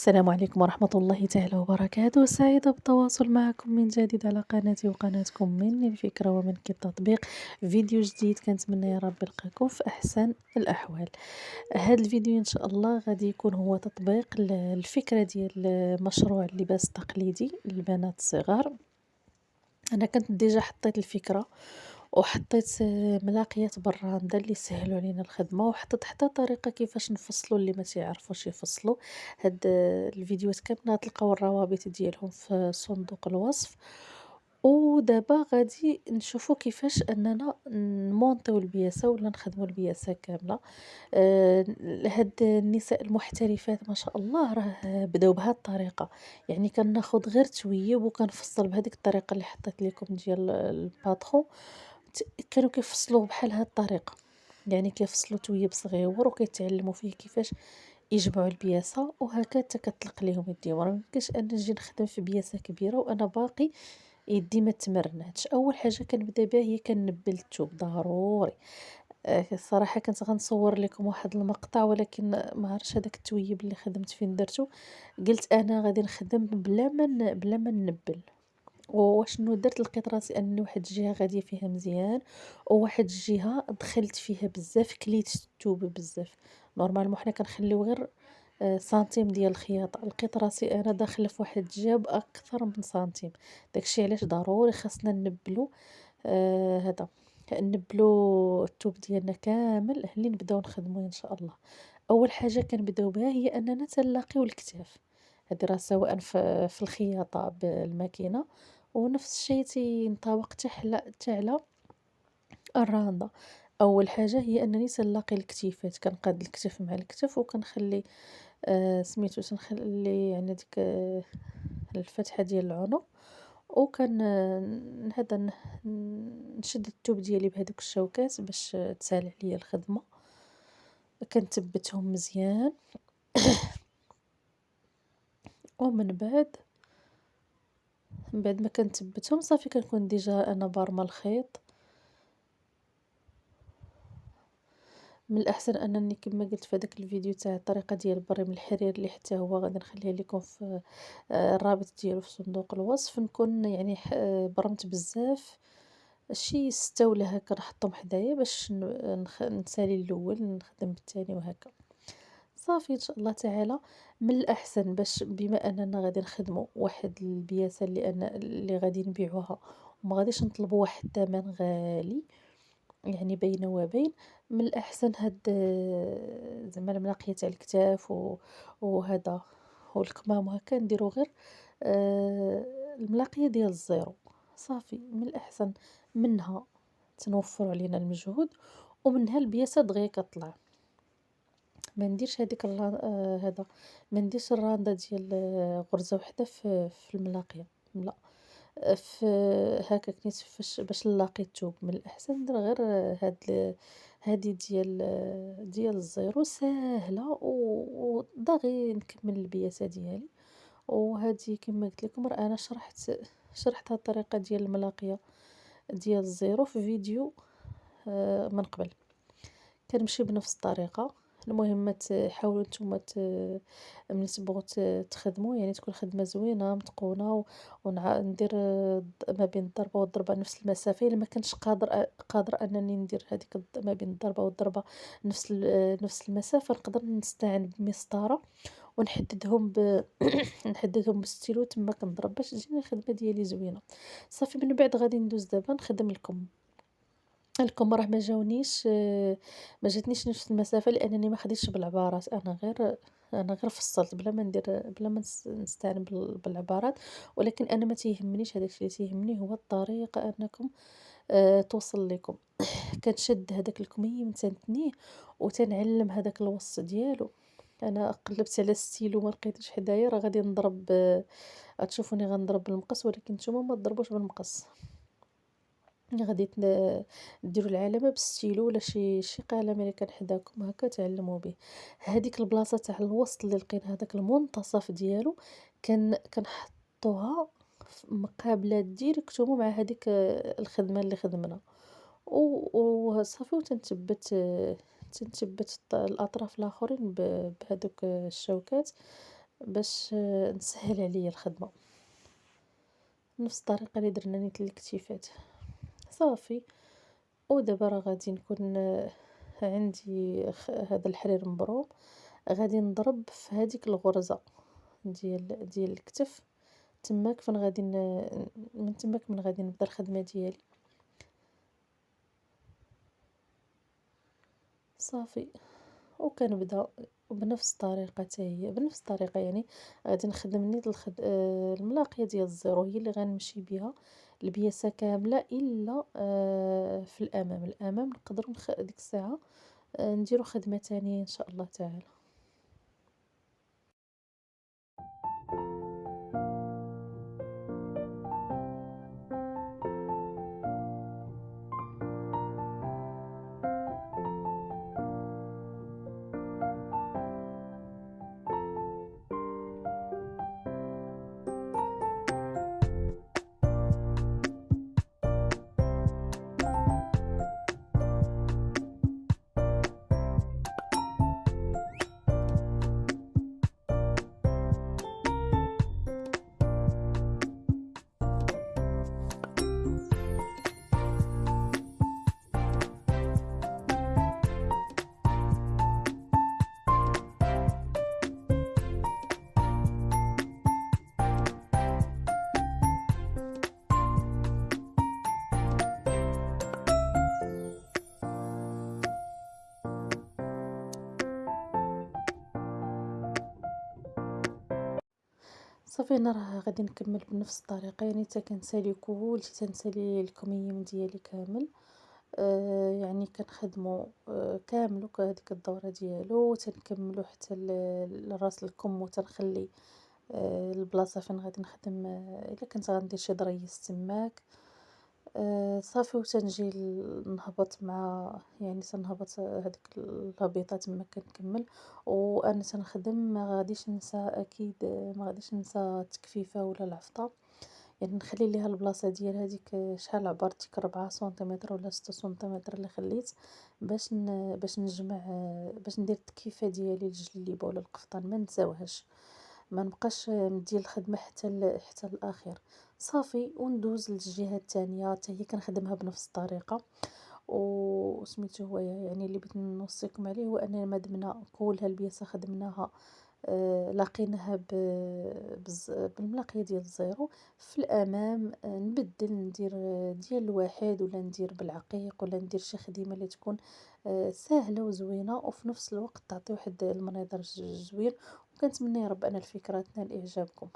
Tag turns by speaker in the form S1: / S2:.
S1: السلام عليكم ورحمة الله تعالى وبركاته. سعيدة بالتواصل معكم من جديد على قناتي وقناتكم من الفكرة ومن التطبيق. فيديو جديد كنتمنى يا رب يلقاكم في أحسن الأحوال. هذا الفيديو إن شاء الله غادي يكون هو تطبيق الفكرة ديال مشروع اللباس التقليدي للبنات الصغار. أنا كنت ديجا حطيت الفكرة وحطيت ملاقيات براندا اللي يسهلوا علينا الخدمة، وحطيت حتى طريقة كيفاش نفصلوا اللي ما تيعرفوش يفصلوا. هاد الفيديوهات كاملة غتلقاو الروابط ديالهم في صندوق الوصف. ودابا غادي نشوفوا كيفاش اننا نمونطيو البياسة ولا نخدموا البياسة كاملة. هاد النساء المحترفات ما شاء الله راه بداو بهاد الطريقة، يعني كناخد غير تويب وكنفصل بهاديك الطريقة اللي حطيت لكم ديال الباترون. كانوا كيفصلوه بحال هاد الطريقة، يعني كيفصلوا تويب صغيور وكيتعلموا فيه كيفاش يجمعوا البياسة، وهكا حتى كتطلق ليهم يديهم. راه ميمكنش أنا نجي نخدم في بياسة كبيرة وأنا باقي يدي ما تمرناتش. أول حاجة كنبدا بها هي كنبل الثوب ضروري. الصراحة كنت غنصور لكم واحد المقطع، ولكن ما عرفتش هداك التويب اللي خدمت فين درتو. قلت أنا غادي نخدم بلا ما نبل. وشنو درت، لقيت راسي أني واحد الجهة غادية فيها مزيان، وواحد الجهة دخلت فيها بزاف، كليت الثوب بزاف. نورمالمون حنا كنخليو غير سنتيم ديال الخياطة، لقيت راسي أنا داخلة في واحد الجهة بأكثر من سنتيم. داكشي علاش ضروري خاصنا نبلو هذا، نبلو الثوب ديالنا كامل اللي نبداو نخدمو إن شاء الله. أول حاجة كنبداو بها هي أننا تنلاقيو الكتاف. هادي راه سواء في الخياطة بالماكينة، ونفس الشيء تينطبق حتى على الراندا. أول حاجة هي أنني تنلاقي الكتيفات، كنقاد الكتف مع الكتف وكنخلي سميتو تنخلي يعني ديك الفتحة ديال العنق. وكان هذا نشد الثوب ديالي بهادوك الشوكات باش تسهل عليا الخدمة. كنثبتهم مزيان ومن بعد ما كنثبتهم صافي كنكون ديجا أنا بارمة الخيط. من الأحسن أنني كما قلت في هذاك الفيديو تاع الطريقة ديال البريم الحرير اللي حتى هو غادي نخليه لكم في الرابط ديالو في صندوق الوصف، نكون يعني برمت بزاف شي 6 ولا هكا نحطهم حدايا باش نسالي الأول نخدم بالتاني وهكا. صافي إن شاء الله تعالى. من الأحسن باش بما أننا غادي نخدمو واحد البياسة اللي غادي نبيعوها وما غاديش نطلبوا واحد الثمن غالي، يعني بين وبين، من الأحسن هاد زعما الملاقية تاع الكتاف وهذا والكمام وهكا نديرو غير الملاقية ديال الزيرو. صافي من الأحسن منها تنوفروا علينا المجهود، ومنها البياسة دغيا كطلع. ما نديرش هاديك هذا، ما نديرش الراندا ديال غرزة وحدة في الملاقية، لأ. ف هاكاك نيت باش نلاقي الثوب، من الأحسن ندير غير هادي ديال الزيرو ساهلة ودغيا نكمل البياسة ديالي. وهادي كما قلت لكم راه أنا شرحت هاد الطريقة ديال الملاقية ديال الزيرو في فيديو من قبل. كنمشي بنفس الطريقة. المهم ما تحاولوا نتوما ملي تبغوا تخدموا يعني تكون خدمة زوينة متقونة، ندير ما بين الضربة والضربة نفس المسافة. إلا ما كنتش قادرة أنني ندير هذيك ما بين الضربة والضربة نفس المسافة، نقدر نستعين بمسطرة ونحددهم نحددهم بالستيلو تما كنضرب باش تجيني الخدمة ديالي زوينة. صافي من بعد غادي ندوز دابا نخدم لكم. راه ما جاتنيش نفس المسافة لأنني ما خديتش بالعبارات، أنا غير فصّلت بلا ما نستعين بالعبارات. ولكن أنا ما تيهمنيش هداك الشي، اللي تيهمني هو الطريقة أنكم توصل ليكم. كنشد هداك الكميم تنتنيه وتنعلم هداك الوص ديالو. أنا قلبت على ستيلو ما لقيتوش حدايا، راه غادي نضرب غتشوفوني غنضرب بالمقص، ولكن نتوما ما تضربوش بالمقص. غادي ديروا العلامة بالستيلو ولا شي قلم اللي كان حداكم هكا تعلموا به. هذيك البلاصة تاع الوسط اللي لقينا هذاك المنتصف ديالو كنحطوها مقابلة ديريكتومون مع هذيك الخدمة اللي خدمنا. وصافي تنثبت الأطراف الآخرين بهذوك الشوكات باش نسهّل عليَّ الخدمة، بنفس الطريقة اللي درنا نيت للكتيفات. صافي، ودابا راه غادي نكون عندي هذا الحرير مبروم، غادي نضرب في هاديك الغرزة ديال الكتف، تماك فين غادي من تماك من غادي نبدا الخدمة ديالي. صافي، وكنبدا بنفس الطريقة حتى هي، بنفس الطريقة يعني غادي نخدم نيت الملاقية ديال الزيرو هي اللي غنمشي بها البياسة كاملة إلا في الأمام، الأمام نقدروا ديك الساعة نديرو خدمة تانية إن شاء الله تعالى. صافي أنا راه غادي نكمّل بنفس الطريقة، يعني حتى كنسالي كلشي، تنسالي الكميم ديالي كامل، يعني كنخدمو كامل هاديك الدورة ديالو، تنكمّلو حتى لراس الكم وتنخلي البلاصة فين غادي نخدم إلا كنت غندير شي ضريس تماك. صافي وتنجي نهبط مع يعني تنهبط هاديك الهبيطة تما كنكمّل، وأنا تنخدم ما غاديش ننسى أكيد ما غاديش ننسى التكفيفة ولا العفطة، يعني نخلي ليها البلاصة ديالها ديك شحال عبرت ديك 4 سنتيمتر ولا 6 سنتيمتر اللي خليت باش نجمع باش ندير التكفيفة ديالي الجليبة ولا القفطان ما نساوهاش. ما نبقاش ندير الخدمة حتى الأخير، صافي وندوز للجهة التانية حتى هي كنخدمها بنفس الطريقة، وسميتو هو يعني اللي بغيت نوصيكم عليه هو أننا مادامنا كلها البياسة خدمناها لاقيناها بالملاقية ديال الزيرو، في الأمام نبدل ندير ديال الواحد ولا ندير بالعقيق ولا ندير شي خديمة اللي تكون ساهلة وزوينة وفي نفس الوقت تعطي واحد المنظر زوين، وكنتمنى يا رب أن الفكرة تنال إعجابكم.